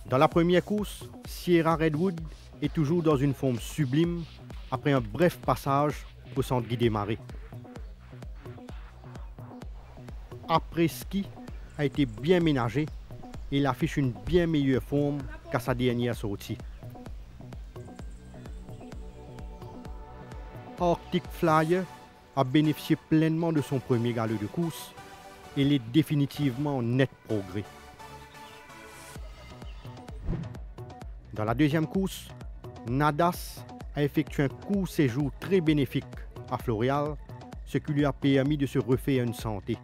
Dans la première course, Sierra Redwood est toujours dans une forme sublime après un bref passage au centre Guy Desmarais. Après-ski a été bien ménagé et il affiche une bien meilleure forme qu'à sa dernière sortie. Arctic Flyer a bénéficié pleinement de son premier galop de course et il est définitivement en net progrès. Dans la deuxième course, Nadas a effectué un court séjour très bénéfique à Floréal, ce qui lui a permis de se refaire une santé.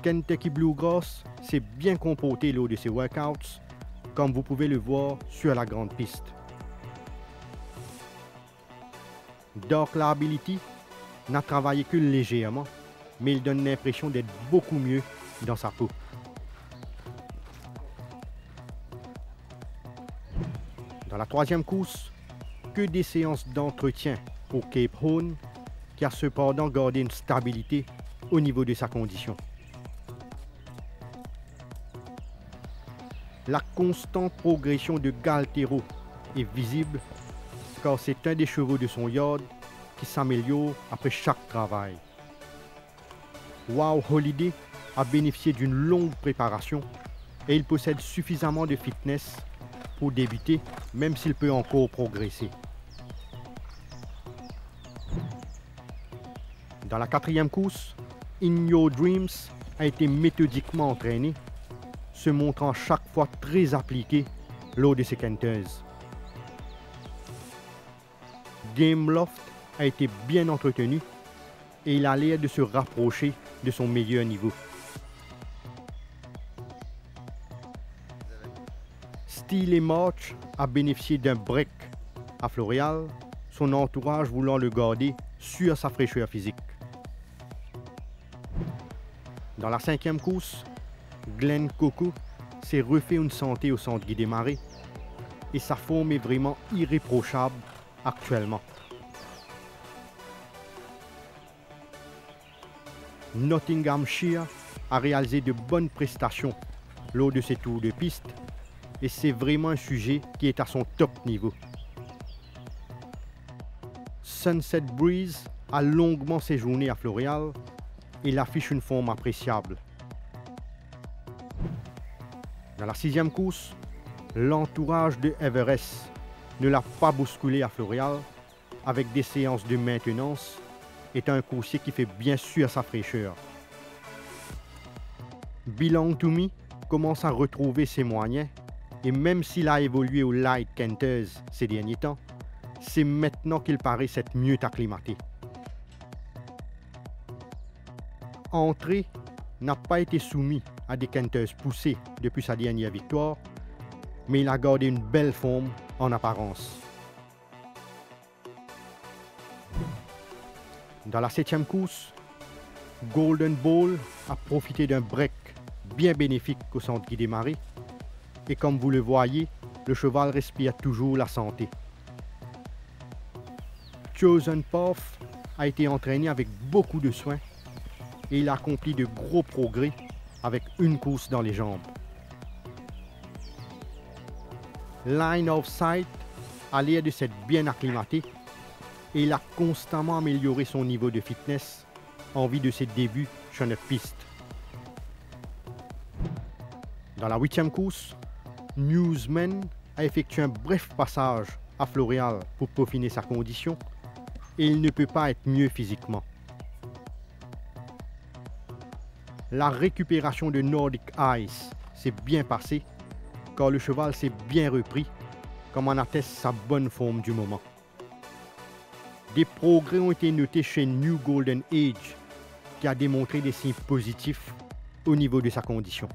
Kentucky Bluegrass s'est bien comporté lors de ses workouts, comme vous pouvez le voir sur la grande piste. Dark Liability n'a travaillé que légèrement, mais il donne l'impression d'être beaucoup mieux dans sa peau. Dans la troisième course, que des séances d'entretien au Cape Horn, qui a cependant gardé une stabilité au niveau de sa condition. La constante progression de Galtero est visible car c'est un des chevaux de son yard qui s'améliore après chaque travail. Wow Holiday a bénéficié d'une longue préparation et il possède suffisamment de fitness pour débuter, même s'il peut encore progresser. Dans la quatrième course, In Your Dreams a été méthodiquement entraîné, se montrant chaque fois très appliqué lors de ses quinteuses. Gameloft a été bien entretenu et il a l'air de se rapprocher de son meilleur niveau. Steel et March a bénéficié d'un break à Floréal, son entourage voulant le garder sur sa fraîcheur physique. Dans la cinquième course, Glenn Coco s'est refait une santé au centre Guy Desmarais et sa forme est vraiment irréprochable actuellement. Nottinghamshire a réalisé de bonnes prestations lors de ses tours de piste et c'est vraiment un sujet qui est à son top niveau. Sunset Breeze a longuement séjourné à Floréal et il affiche une forme appréciable. Dans la sixième course, l'entourage de Everest ne l'a pas bousculé à Floréal avec des séances de maintenance, étant un coursier qui fait bien sûr sa fraîcheur. Belong to Me commence à retrouver ses moyens et même s'il a évolué au Light Kenters ces derniers temps, c'est maintenant qu'il paraît s'être mieux acclimaté. Entrée n'a pas été soumis à des Kenters poussés depuis sa dernière victoire, mais il a gardé une belle forme en apparence. Dans la septième course, Golden Ball a profité d'un break bien bénéfique au centre Guy Desmarais et comme vous le voyez, le cheval respire toujours la santé. Chosen Path a été entraîné avec beaucoup de soin et il a accompli de gros progrès avec une course dans les jambes. Line of Sight a l'air de s'être bien acclimaté et il a constamment amélioré son niveau de fitness en vue de ses débuts sur notre piste. Dans la huitième course, Newsman a effectué un bref passage à Floréal pour peaufiner sa condition et il ne peut pas être mieux physiquement. La récupération de Nordic Ice s'est bien passée car le cheval s'est bien repris, comme en atteste sa bonne forme du moment. Des progrès ont été notés chez New Golden Age, qui a démontré des signes positifs au niveau de sa condition.